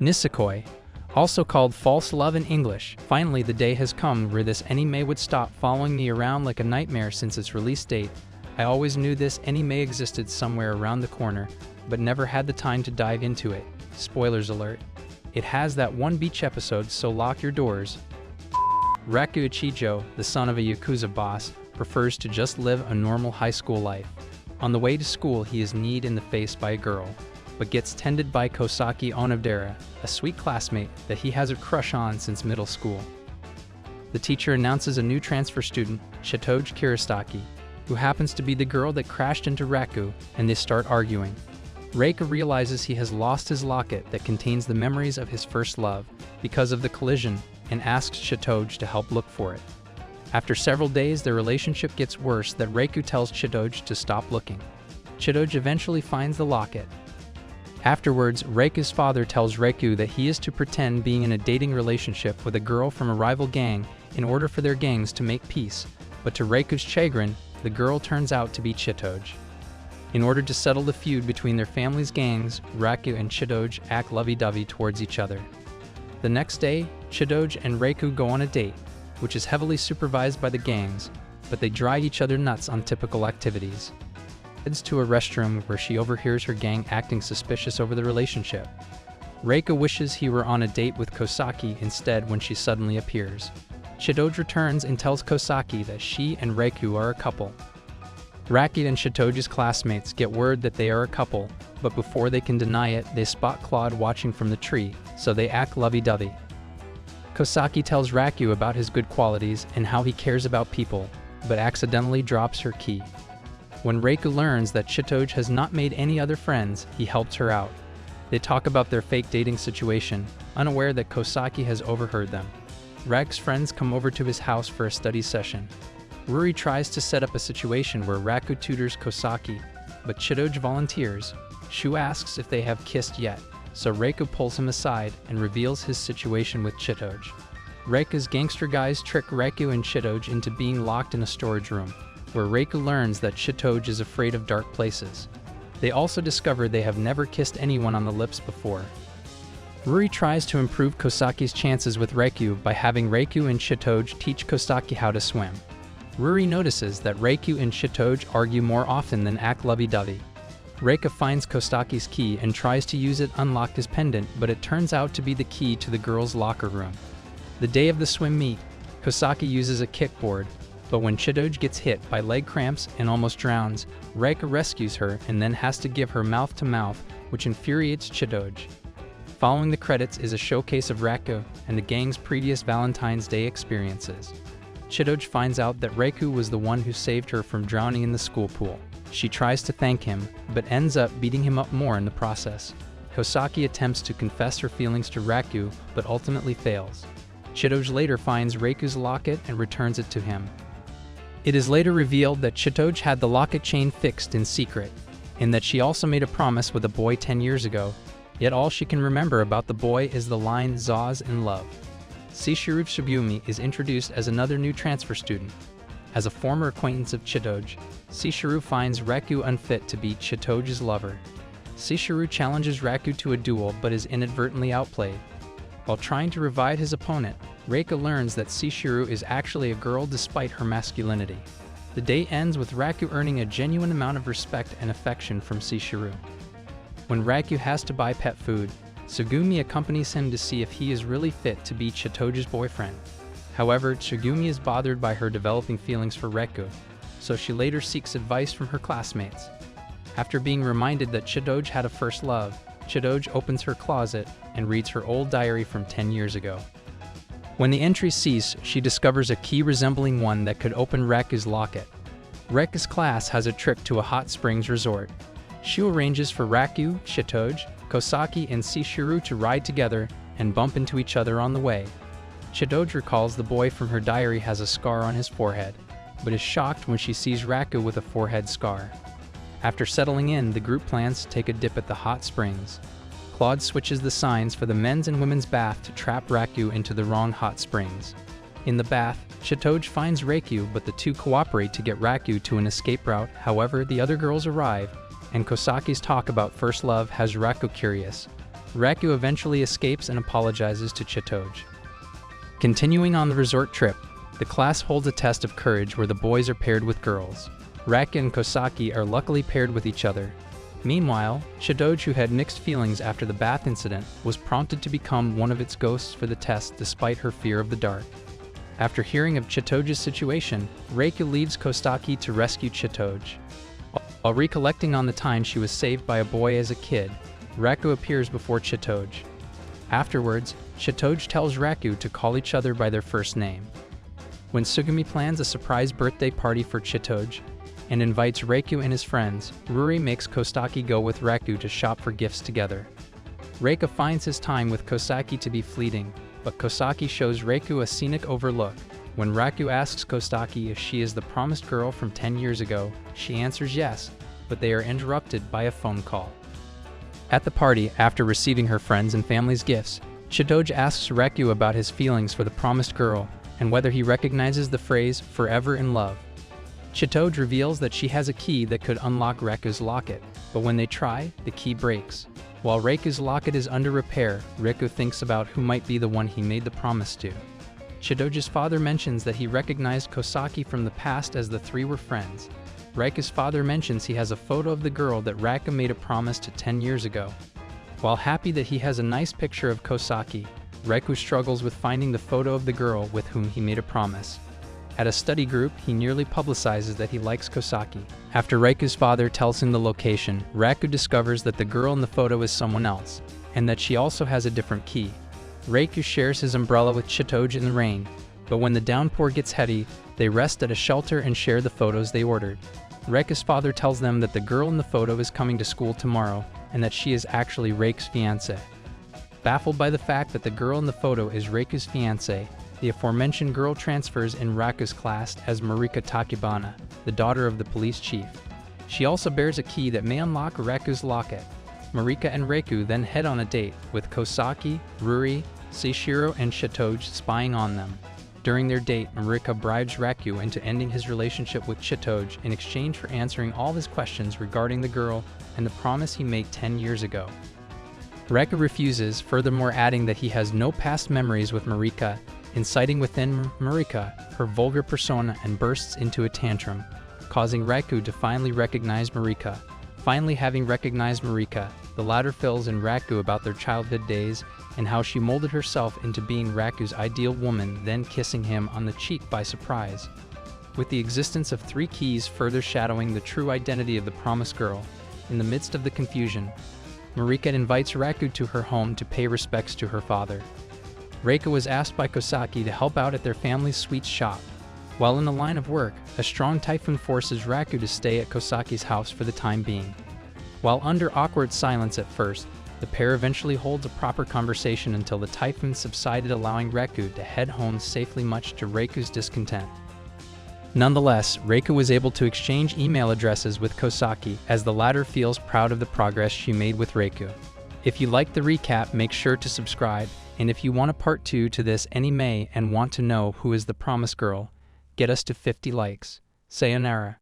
Nisekoi, also called false love in English. Finally, the day has come where this anime would stop following me around like a nightmare since its release date. I always knew this anime existed somewhere around the corner, but never had the time to dive into it. Spoilers alert. It has that one beach episode, so lock your doors. Raku Ichijo, the son of a Yakuza boss, prefers to just live a normal high school life. On the way to school, he is kneed in the face by a girl, but gets tended by Kosaki Onodera, a sweet classmate that he has a crush on since middle school. The teacher announces a new transfer student, Shitoge Kiristaki, who happens to be the girl that crashed into Raku, and they start arguing. Reika realizes he has lost his locket that contains the memories of his first love because of the collision and asks Shitoge to help look for it. After several days, their relationship gets worse that Reika tells Shitoge to stop looking. Shitoge eventually finds the locket. Afterwards, Reiku's father tells Reiku that he is to pretend being in a dating relationship with a girl from a rival gang in order for their gangs to make peace, but to Reiku's chagrin, the girl turns out to be Shitoge. In order to settle the feud between their family's gangs, Raku and Shitoge act lovey-dovey towards each other. The next day, Shitoge and Reiku go on a date, which is heavily supervised by the gangs, but they drive each other nuts on typical activities. Heads to a restroom where she overhears her gang acting suspicious over the relationship. Reika wishes he were on a date with Kosaki instead when she suddenly appears. Shitoge returns and tells Kosaki that she and Reiku are a couple. Raku and Shitoge's classmates get word that they are a couple, but before they can deny it, they spot Claude watching from the tree, so they act lovey-dovey. Kosaki tells Raku about his good qualities and how he cares about people, but accidentally drops her key. When Reiku learns that Shitoge has not made any other friends, he helps her out. They talk about their fake dating situation, unaware that Kosaki has overheard them. Raku's friends come over to his house for a study session. Ruri tries to set up a situation where Raku tutors Kosaki, but Shitoge volunteers. Shu asks if they have kissed yet, so Reiku pulls him aside and reveals his situation with Shitoge. Reiku's gangster guys trick Reiku and Shitoge into being locked in a storage room, where Reiku learns that Shitoge is afraid of dark places. They also discover they have never kissed anyone on the lips before. Ruri tries to improve Kosaki's chances with Reiku by having Reiku and Shitoge teach Kosaki how to swim. Ruri notices that Reiku and Shitoge argue more often than act lovey-dovey. Reika finds Kosaki's key and tries to use it to unlock his pendant, but it turns out to be the key to the girls' locker room. The day of the swim meet, Kosaki uses a kickboard, but when Shitoge gets hit by leg cramps and almost drowns, Reika rescues her and then has to give her mouth-to-mouth, which infuriates Shitoge. Following the credits is a showcase of Raku and the gang's previous Valentine's Day experiences. Shitoge finds out that Reiku was the one who saved her from drowning in the school pool. She tries to thank him, but ends up beating him up more in the process. Kosaki attempts to confess her feelings to Raku, but ultimately fails. Shitoge later finds Reiku's locket and returns it to him. It is later revealed that Shitoge had the locket chain fixed in secret, and that she also made a promise with a boy 10 years ago, yet all she can remember about the boy is the line "Zaws in love." Seishiro Shibumi is introduced as another new transfer student. As a former acquaintance of Shitoge, Seishiro finds Raku unfit to be Shitoge's lover. Seishiro challenges Raku to a duel but is inadvertently outplayed. While trying to revive his opponent, Reika learns that Seishiro is actually a girl despite her masculinity. The day ends with Raku earning a genuine amount of respect and affection from Seishiro. When Raku has to buy pet food, Tsugumi accompanies him to see if he is really fit to be Shitoge's boyfriend. However, Tsugumi is bothered by her developing feelings for Reiku, so she later seeks advice from her classmates. After being reminded that Shitoge had a first love, Shitoge opens her closet and reads her old diary from 10 years ago. When the entries cease, she discovers a key resembling one that could open Raku's locket. Reika's class has a trip to a hot springs resort. Shu arranges for Raku, Shitoge, Kosaki, and Seishiro to ride together and bump into each other on the way. Shitoge recalls the boy from her diary has a scar on his forehead, but is shocked when she sees Raku with a forehead scar. After settling in, the group plans to take a dip at the hot springs. Claude switches the signs for the men's and women's bath to trap Raku into the wrong hot springs. In the bath, Shitoge finds Reiku, but the two cooperate to get Raku to an escape route. However, the other girls arrive, and Kosaki's talk about first love has Raku curious. Raku eventually escapes and apologizes to Chitoge. Continuing on the resort trip, the class holds a test of courage where the boys are paired with girls. Raku and Kosaki are luckily paired with each other. Meanwhile, Chitoge, who had mixed feelings after the bath incident, was prompted to become one of its ghosts for the test despite her fear of the dark. After hearing of Chitoge's situation, Raku leaves Kosaki to rescue Chitoge. While recollecting on the time she was saved by a boy as a kid, Raku appears before Chitoge. Afterwards, Chitoge tells Raku to call each other by their first name. When Sugumi plans a surprise birthday party for Chitoge and invites Raku and his friends, Ruri makes Kosaki go with Raku to shop for gifts together. Raku finds his time with Kosaki to be fleeting, but Kosaki shows Raku a scenic overlook. When Raku asks Kosaki if she is the promised girl from 10 years ago, she answers yes, but they are interrupted by a phone call. At the party, after receiving her friends' and family's gifts, Chitoge asks Raku about his feelings for the promised girl and whether he recognizes the phrase "forever in love." Chitoge reveals that she has a key that could unlock Raku's locket, but when they try, the key breaks. While Raku's locket is under repair, Raku thinks about who might be the one he made the promise to. Chitoge's father mentions that he recognized Kosaki from the past as the three were friends. Raku's father mentions he has a photo of the girl that Raku made a promise to 10 years ago. While happy that he has a nice picture of Kosaki, Raku struggles with finding the photo of the girl with whom he made a promise. At a study group, he nearly publicizes that he likes Kosaki. After Raku's father tells him the location, Raku discovers that the girl in the photo is someone else, and that she also has a different key. Raku shares his umbrella with Chitoge in the rain, but when the downpour gets heavy, they rest at a shelter and share the photos they ordered. Raku's father tells them that the girl in the photo is coming to school tomorrow, and that she is actually Raku's fiancée. Baffled by the fact that the girl in the photo is Raku's fiancée, the aforementioned girl transfers in Raku's class as Marika Takebana, the daughter of the police chief. She also bears a key that may unlock Raku's locket. Marika and Raku then head on a date, with Kosaki, Ruri, Seishiro, and Chitoge spying on them. During their date, Marika bribes Raku into ending his relationship with Chitoge in exchange for answering all his questions regarding the girl and the promise he made 10 years ago. Raku refuses, furthermore adding that he has no past memories with Marika, inciting within Marika her vulgar persona, and bursts into a tantrum, causing Raku to finally recognize Marika. Finally having recognized Marika, the latter fills in Raku about their childhood days and how she molded herself into being Raku's ideal woman, then kissing him on the cheek by surprise. With the existence of 3 keys further shadowing the true identity of the promised girl, in the midst of the confusion, Marika invites Raku to her home to pay respects to her father. Raku was asked by Kosaki to help out at their family's sweets shop. While in the line of work, a strong typhoon forces Raku to stay at Kosaki's house for the time being. While under awkward silence at first, the pair eventually holds a proper conversation until the typhoon subsided, allowing Raku to head home safely, much to Raku's discontent. Nonetheless, Raku was able to exchange email addresses with Kosaki, as the latter feels proud of the progress she made with Raku. If you liked the recap, make sure to subscribe, and if you want a part 2 to this anime and want to know who is the promised girl, get us to 50 likes. Sayonara.